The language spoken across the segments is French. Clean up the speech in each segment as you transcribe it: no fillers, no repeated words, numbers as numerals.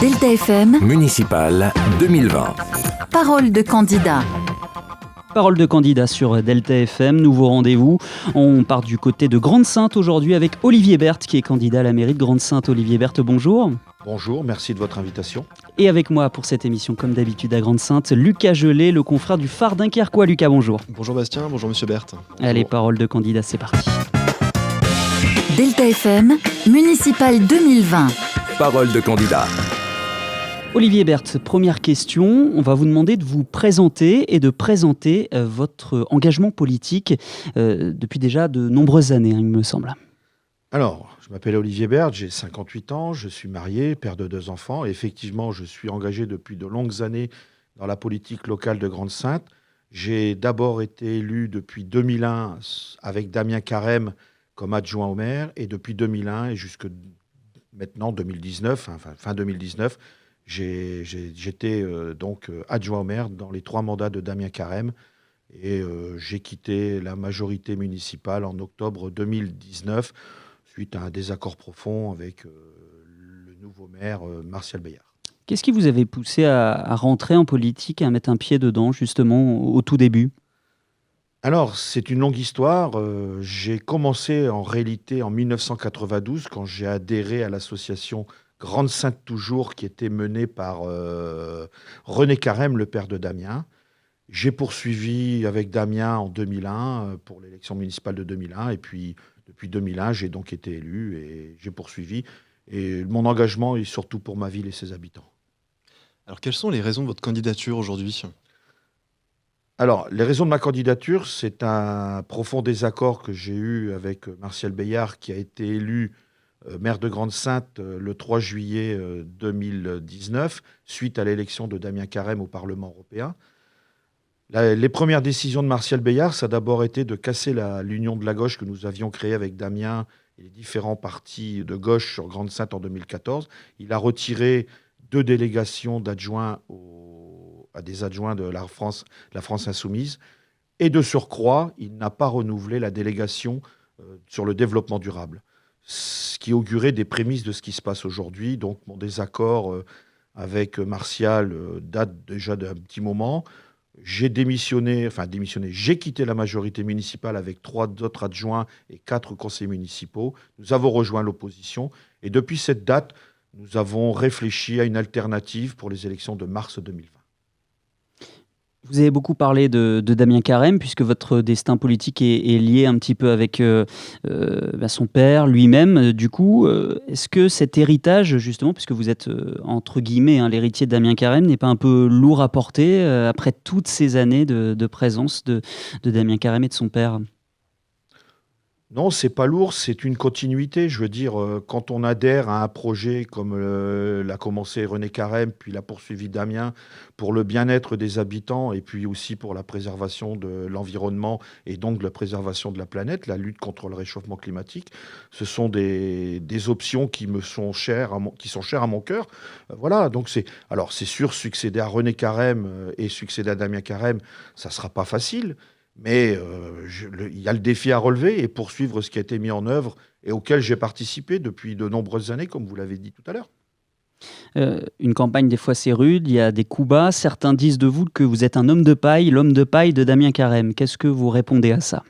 Delta FM, Municipal 2020. parole de candidat. Parole de candidat sur Delta FM, nouveau rendez-vous. On part du côté de Grande-Synthe aujourd'hui avec Olivier Berthe qui est candidat à la mairie de Grande-Synthe. Olivier Berthe, bonjour. Bonjour, merci de votre invitation. Et avec moi pour cette émission, comme d'habitude à Grande-Synthe, Lucas Gelé, le confrère du Phare Dunkerquois. Lucas, bonjour. Bonjour Bastien, bonjour Monsieur Berthe. Allez, parole de candidat, c'est parti. Delta FM, Municipal 2020. Parole de candidat. Olivier Berthe, première question. On va vous demander de vous présenter et de présenter votre engagement politique depuis déjà de nombreuses années, il me semble. Alors, je m'appelle Olivier Berthe, j'ai 58 ans, je suis marié, père de 2 enfants. Et effectivement, je suis engagé depuis de longues années dans la politique locale de Grande-Synthe. J'ai d'abord été élu depuis 2001 avec Damien Carême comme adjoint au maire. Et depuis 2001 et jusque maintenant 2019, enfin fin 2019, j'étais donc adjoint au maire dans les 3 mandats de Damien Carême. Et j'ai quitté la majorité municipale en octobre 2019 suite à un désaccord profond avec le nouveau maire Martial Beillard. Qu'est-ce qui vous avait poussé à rentrer en politique et à mettre un pied dedans, justement, au tout début ? Alors, c'est une longue histoire. J'ai commencé en réalité en 1992 quand j'ai adhéré à l'association Grande-Synthe Toujours qui était menée par René Carême, le père de Damien. J'ai poursuivi avec Damien en 2001 pour l'élection municipale de 2001 et puis depuis 2001, j'ai donc été élu et j'ai poursuivi. Et mon engagement est surtout pour ma ville et ses habitants. Alors quelles sont les raisons de votre candidature aujourd'hui ? Alors, les raisons de ma candidature, c'est un profond désaccord que j'ai eu avec Martial Beillard, qui a été élu maire de Grande-Synthe le 3 juillet 2019, suite à l'élection de Damien Carême au Parlement européen. Les premières décisions de Martial Beillard, ça a d'abord été de casser l'union de la gauche que nous avions créée avec Damien et les différents partis de gauche sur Grande-Synthe en 2014. Il a retiré 2 délégations d'adjoints à des adjoints de la France Insoumise. Et de surcroît, il n'a pas renouvelé la délégation sur le développement durable. Ce qui augurait des prémices de ce qui se passe aujourd'hui. Donc mon désaccord avec Martial date déjà d'un petit moment. J'ai j'ai quitté la majorité municipale avec 3 autres adjoints et 4 conseillers municipaux. Nous avons rejoint l'opposition et depuis cette date, nous avons réfléchi à une alternative pour les élections de mars 2020. Vous avez beaucoup parlé de Damien Carême, puisque votre destin politique est lié un petit peu avec son père lui-même. Du coup, est-ce que cet héritage, justement, puisque vous êtes, entre guillemets, l'héritier de Damien Carême, n'est pas un peu lourd à porter après toutes ces années de présence de Damien Carême et de son père ? Non, c'est pas lourd, c'est une continuité. Je veux dire, quand on adhère à un projet comme l'a commencé René Carême, puis l'a poursuivi Damien, pour le bien-être des habitants et puis aussi pour la préservation de l'environnement et donc de la préservation de la planète, la lutte contre le réchauffement climatique, ce sont des options qui me sont chères, qui sont chères à mon cœur. Voilà, donc c'est sûr, succéder à René Carême et succéder à Damien Carême, ça sera pas facile. Mais il y a le défi à relever et poursuivre ce qui a été mis en œuvre et auquel j'ai participé depuis de nombreuses années, comme vous l'avez dit tout à l'heure. Une campagne, des fois, c'est rude, il y a des coups bas. Certains disent de vous que vous êtes un homme de paille, l'homme de paille de Damien Carême. Qu'est-ce que vous répondez à ça ?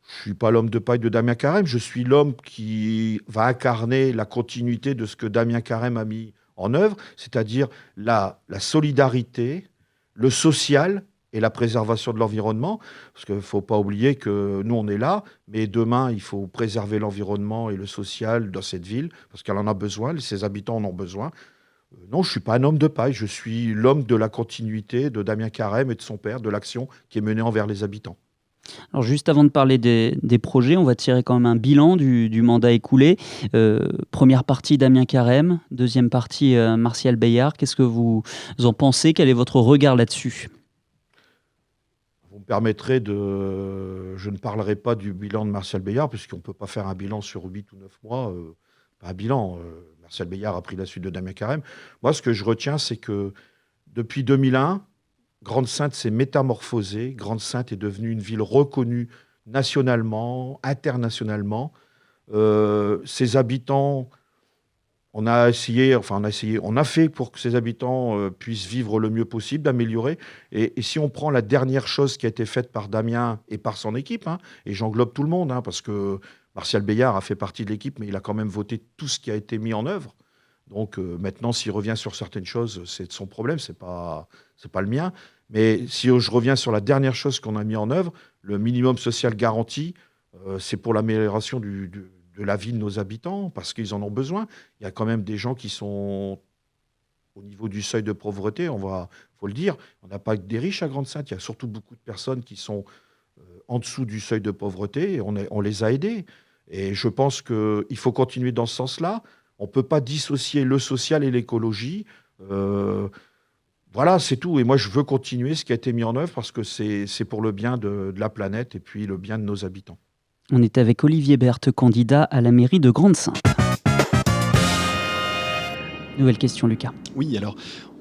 Je ne suis pas l'homme de paille de Damien Carême, je suis l'homme qui va incarner la continuité de ce que Damien Carême a mis en œuvre, c'est-à-dire la solidarité, le social et la préservation de l'environnement, parce qu'il ne faut pas oublier que nous, on est là, mais demain, il faut préserver l'environnement et le social dans cette ville, parce qu'elle en a besoin, ses habitants en ont besoin. Non, je ne suis pas un homme de paille, je suis l'homme de la continuité de Damien Carême et de son père, de l'action qui est menée envers les habitants. Alors juste avant de parler des projets, on va tirer quand même un bilan du mandat écoulé. Première partie, Damien Carême. Deuxième partie, Martial Beillard. Qu'est-ce que vous en pensez ? Quel est votre regard là-dessus ? Vous me permettrez je ne parlerai pas du bilan de Martial Beillard, puisqu'on ne peut pas faire un bilan sur 8 ou 9 mois. Pas un bilan. Martial Beillard a pris la suite de Damien Carême. Moi, ce que je retiens, c'est que depuis 2001, Grande-Synthe s'est métamorphosée. Grande-Synthe est devenue une ville reconnue nationalement, internationalement. Ses habitants On a fait pour que ces habitants puissent vivre le mieux possible, d'améliorer. Et si on prend la dernière chose qui a été faite par Damien et par son équipe, hein, et j'englobe tout le monde, hein, parce que Martial Beillard a fait partie de l'équipe, mais il a quand même voté tout ce qui a été mis en œuvre. Donc maintenant, s'il revient sur certaines choses, c'est de son problème, c'est pas le mien. Mais si je reviens sur la dernière chose qu'on a mis en œuvre, le minimum social garanti, c'est pour l'amélioration de la vie de nos habitants, parce qu'ils en ont besoin. Il y a quand même des gens qui sont au niveau du seuil de pauvreté, faut le dire. On n'a pas que des riches à Grande-Synthe, il y a surtout beaucoup de personnes qui sont en dessous du seuil de pauvreté, et on les a aidés. Et je pense qu'il faut continuer dans ce sens-là. On ne peut pas dissocier le social et l'écologie. Voilà, c'est tout. Et moi, je veux continuer ce qui a été mis en œuvre parce que c'est pour le bien de la planète et puis le bien de nos habitants. On est avec Olivier Berthe, candidat à la mairie de Grande-Synthe. Nouvelle question, Lucas. Oui, alors,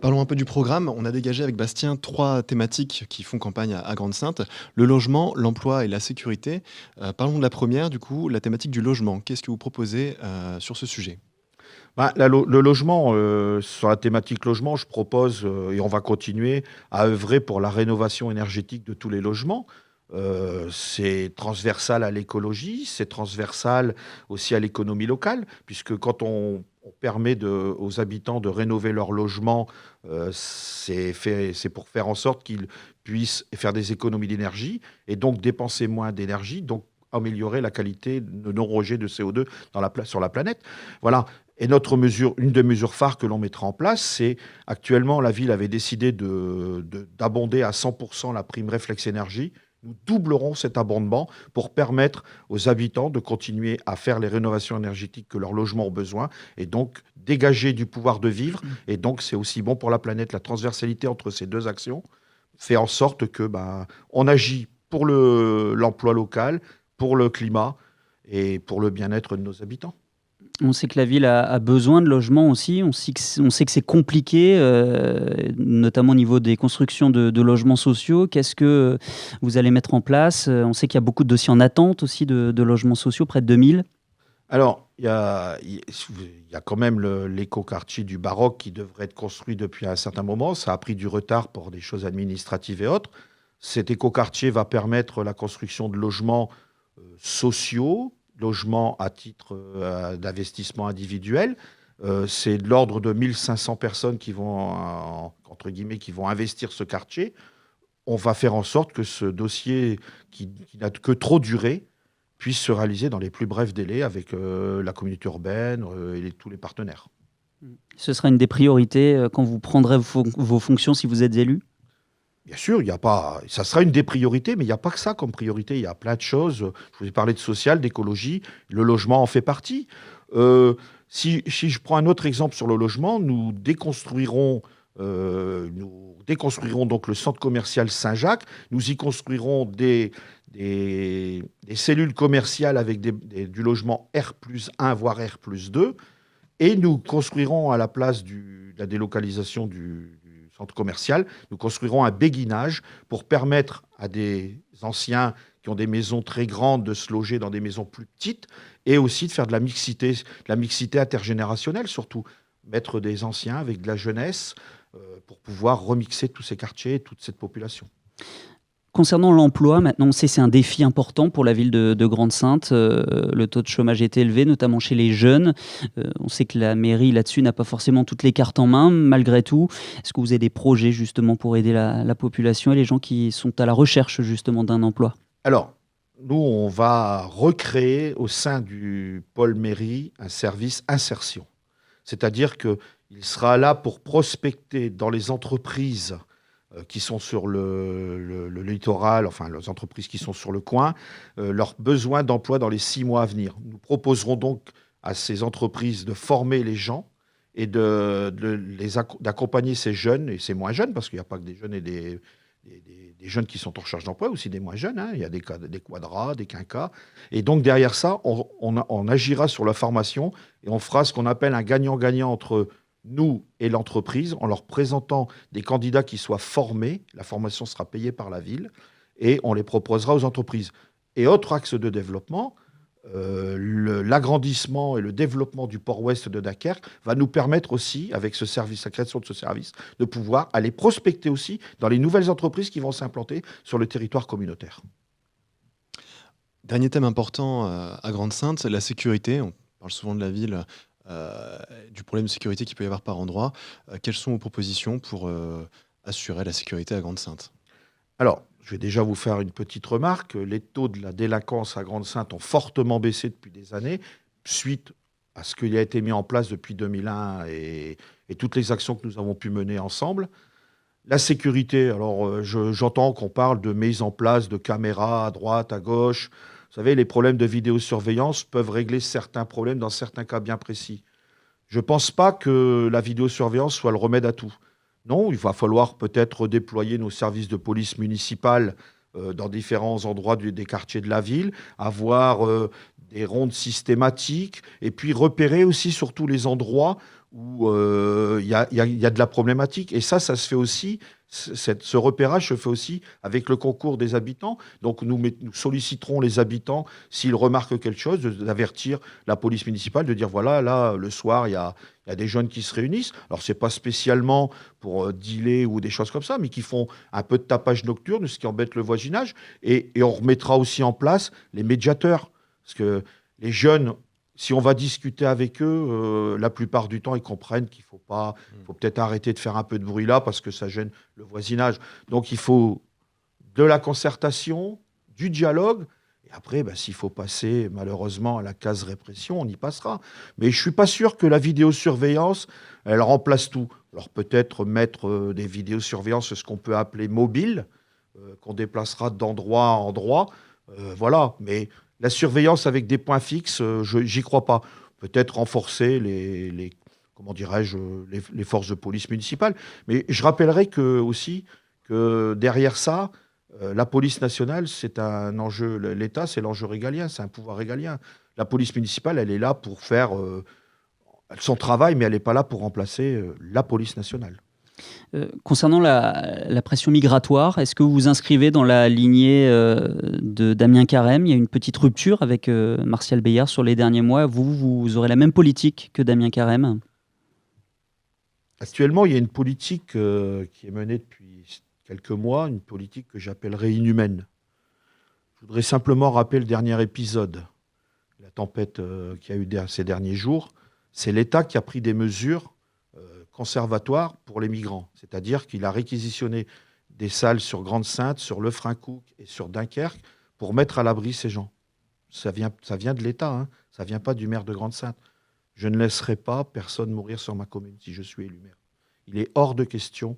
parlons un peu du programme. On a dégagé avec Bastien 3 thématiques qui font campagne à Grande-Synthe. Le logement, l'emploi et la sécurité. Parlons de la première, du coup, la thématique du logement. Qu'est-ce que vous proposez sur ce sujet ? Le logement, sur la thématique logement, je propose, et on va continuer, à œuvrer pour la rénovation énergétique de tous les logements. C'est transversal à l'écologie, c'est transversal aussi à l'économie locale, puisque quand on permet aux habitants de rénover leur logement, c'est pour faire en sorte qu'ils puissent faire des économies d'énergie et donc dépenser moins d'énergie, donc améliorer la qualité de non-rejet de CO2 sur la planète. Voilà. Et une des mesures phares que l'on mettra en place, c'est actuellement la ville avait décidé d'abonder à 100% la prime réflexe énergie. Nous doublerons cet abondement pour permettre aux habitants de continuer à faire les rénovations énergétiques que leurs logements ont besoin et donc dégager du pouvoir de vivre. Et donc, c'est aussi bon pour la planète. La transversalité entre ces deux actions fait en sorte que on agit pour l'emploi local, pour le climat et pour le bien-être de nos habitants. On sait que la ville a besoin de logements aussi. On sait que c'est compliqué, notamment au niveau des constructions de logements sociaux. Qu'est-ce que vous allez mettre en place ? On sait qu'il y a beaucoup de dossiers en attente aussi de logements sociaux, près de 2000. Alors, il y a quand même l'écoquartier du Baroque qui devrait être construit depuis un certain moment. Ça a pris du retard pour des choses administratives et autres. Cet écoquartier va permettre la construction de logements sociaux, logements à titre d'investissement individuel. C'est de l'ordre de 1500 personnes qui vont, entre guillemets, qui vont investir ce quartier. On va faire en sorte que ce dossier qui n'a que trop duré puisse se réaliser dans les plus brefs délais avec la communauté urbaine et tous les partenaires. Ce sera une des priorités quand vous prendrez vos fonctions si vous êtes élu ? Bien sûr, ça sera une des priorités, mais il n'y a pas que ça comme priorité. Il y a plein de choses. Je vous ai parlé de social, d'écologie. Le logement en fait partie. Si je prends un autre exemple sur le logement, nous déconstruirons donc le centre commercial Saint-Jacques. Nous y construirons des cellules commerciales avec du logement R+1, voire R+2. Et nous construirons à la place de la délocalisation du centre commercial, nous construirons un béguinage pour permettre à des anciens qui ont des maisons très grandes de se loger dans des maisons plus petites et aussi de faire de la mixité intergénérationnelle, surtout mettre des anciens avec de la jeunesse pour pouvoir remixer tous ces quartiers et toute cette population. Concernant l'emploi, maintenant on sait que c'est un défi important pour la ville de Grande-Synthe. Le taux de chômage est élevé, notamment chez les jeunes. On sait que la mairie là-dessus n'a pas forcément toutes les cartes en main. Malgré tout, est-ce que vous avez des projets justement pour aider la population et les gens qui sont à la recherche justement d'un emploi ? Alors, nous, on va recréer au sein du pôle mairie un service insertion. C'est-à-dire qu'il sera là pour prospecter dans les entreprises qui sont sur le littoral, enfin les entreprises qui sont sur le coin, leurs besoins d'emploi dans les 6 mois à venir. Nous proposerons donc à ces entreprises de former les gens et d'accompagner ces jeunes et ces moins jeunes, parce qu'il n'y a pas que des jeunes et des jeunes qui sont en recherche d'emploi, aussi des moins jeunes. Il y a des quadras, des quinquas. Et donc derrière ça, on agira sur la formation et on fera ce qu'on appelle un gagnant-gagnant entre nous et l'entreprise, en leur présentant des candidats qui soient formés. La formation sera payée par la ville et on les proposera aux entreprises. Et autre axe de développement, l'agrandissement et le développement du port ouest de Dunkerque va nous permettre aussi, avec ce service, la création de ce service, de pouvoir aller prospecter aussi dans les nouvelles entreprises qui vont s'implanter sur le territoire communautaire. Dernier thème important à Grande-Synthe, la sécurité. On parle souvent de la ville, du problème de sécurité qu'il peut y avoir par endroit. Quelles sont vos propositions pour assurer la sécurité à Grande-Synthe? Alors, je vais déjà vous faire une petite remarque. Les taux de la délinquance à Grande-Synthe ont fortement baissé depuis des années, suite à ce qui a été mis en place depuis 2001 et toutes les actions que nous avons pu mener ensemble. La sécurité, alors j'entends qu'on parle de mise en place de caméras à droite, à gauche. Vous savez, les problèmes de vidéosurveillance peuvent régler certains problèmes dans certains cas bien précis. Je ne pense pas que la vidéosurveillance soit le remède à tout. Non, il va falloir peut-être déployer nos services de police municipale dans différents endroits des quartiers de la ville, avoir des rondes systématiques, et puis repérer aussi surtout les endroits où il y a de la problématique. Et ça se fait aussi, ce repérage se fait aussi avec le concours des habitants. Donc nous solliciterons les habitants, s'ils remarquent quelque chose, d'avertir la police municipale, de dire voilà, là, le soir, il y a des jeunes qui se réunissent. Alors, ce n'est pas spécialement pour dealer ou des choses comme ça, mais qui font un peu de tapage nocturne, ce qui embête le voisinage. Et on remettra aussi en place les médiateurs. Parce que les jeunes, si on va discuter avec eux, la plupart du temps, ils comprennent qu'il faut peut-être arrêter de faire un peu de bruit là parce que ça gêne le voisinage. Donc, il faut de la concertation, du dialogue. Et après, s'il faut passer malheureusement à la case répression, on y passera. Mais je ne suis pas sûr que la vidéosurveillance, elle remplace tout. Alors peut-être mettre des vidéosurveillances, ce qu'on peut appeler mobiles, qu'on déplacera d'endroit à endroit. Voilà. Mais la surveillance avec des points fixes, j'y crois pas. Peut-être renforcer les forces de police municipales. Mais je rappellerai aussi que derrière ça, la police nationale, c'est un enjeu. L'État, c'est l'enjeu régalien, c'est un pouvoir régalien. La police municipale, elle est là pour faire son travail, mais elle n'est pas là pour remplacer la police nationale. Concernant la pression migratoire, est-ce que vous vous inscrivez dans la lignée de Damien Carême? Il y a une petite rupture avec Martial Beillard sur les derniers mois. Vous aurez la même politique que Damien Carême? Actuellement, il y a une politique qui est menée depuis quelques mois, une politique que j'appellerais inhumaine. Je voudrais simplement rappeler le dernier épisode, la tempête qu'il y a eu ces derniers jours. C'est l'État qui a pris des mesures conservatoires pour les migrants. C'est-à-dire qu'il a réquisitionné des salles sur Grande-Synthe, sur Lefrancouc et sur Dunkerque pour mettre à l'abri ces gens. Ça vient de l'État, hein. Ça ne vient pas du maire de Grande-Synthe. Je ne laisserai pas personne mourir sur ma commune si je suis élu maire. Il est hors de question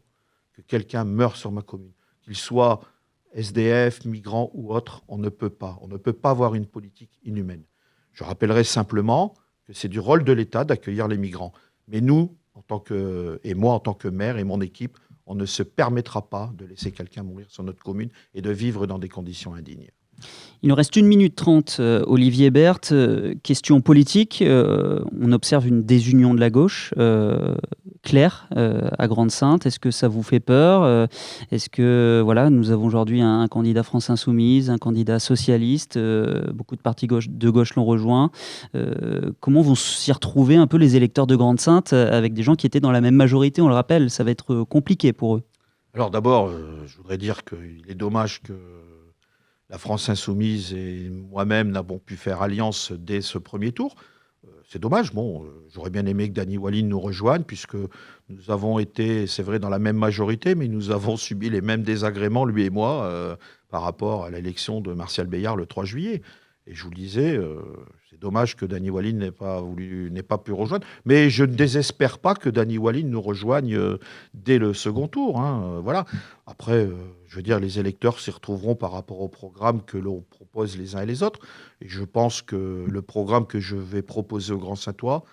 que quelqu'un meure sur ma commune. Qu'il soit SDF, migrant ou autre, on ne peut pas. On ne peut pas avoir une politique inhumaine. Je rappellerai simplement que c'est du rôle de l'État d'accueillir les migrants. Mais nous, moi en tant que maire et mon équipe, on ne se permettra pas de laisser quelqu'un mourir sur notre commune et de vivre dans des conditions indignes. Il nous reste 1 minute 30, Olivier Berthe. Question politique. On observe une désunion de la gauche claire à Grande-Synthe. Est-ce que ça vous fait peur? Est-ce que nous avons aujourd'hui un candidat France Insoumise, un candidat socialiste, beaucoup de partis de gauche l'ont rejoint. Comment vont s'y retrouver un peu les électeurs de Grande-Synthe avec des gens qui étaient dans la même majorité? On le rappelle, ça va être compliqué pour eux. Alors d'abord, je voudrais dire qu'il est dommage que la France Insoumise et moi-même n'avons pu faire alliance dès ce premier tour. C'est dommage. Bon, j'aurais bien aimé que Dany Walline nous rejoigne, puisque nous avons été, c'est vrai, dans la même majorité, mais nous avons subi les mêmes désagréments, lui et moi, par rapport à l'élection de Martial Beillard le 3 juillet. Et je vous le disais, c'est dommage que Dany Walline n'ait pas pu rejoindre. Mais je ne désespère pas que Dany Walline nous rejoigne dès le second tour. Voilà. Après, je veux dire, les électeurs s'y retrouveront par rapport au programme que l'on propose les uns et les autres. Et je pense que le programme que je vais proposer aux Grand-Saintois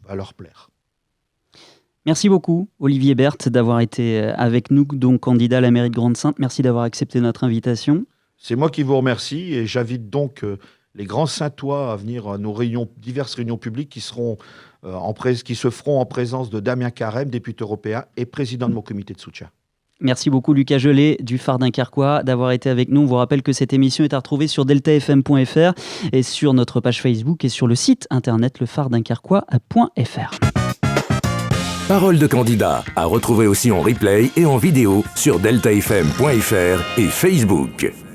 va leur plaire. Merci beaucoup, Olivier Berthe, d'avoir été avec nous, donc candidat à la mairie de Grande-Synthe. Merci d'avoir accepté notre invitation. C'est moi qui vous remercie et j'invite donc les Grands-Saintois à venir à nos diverses réunions publiques qui se feront en présence de Damien Carême, député européen et président de mon comité de soutien. Merci beaucoup Lucas Gelé du Phare Dunkerquois d'avoir été avec nous. On vous rappelle que cette émission est à retrouver sur deltafm.fr et sur notre page Facebook et sur le site internet lefardunkerquois.fr. Parole de candidat à retrouver aussi en replay et en vidéo sur deltafm.fr et Facebook.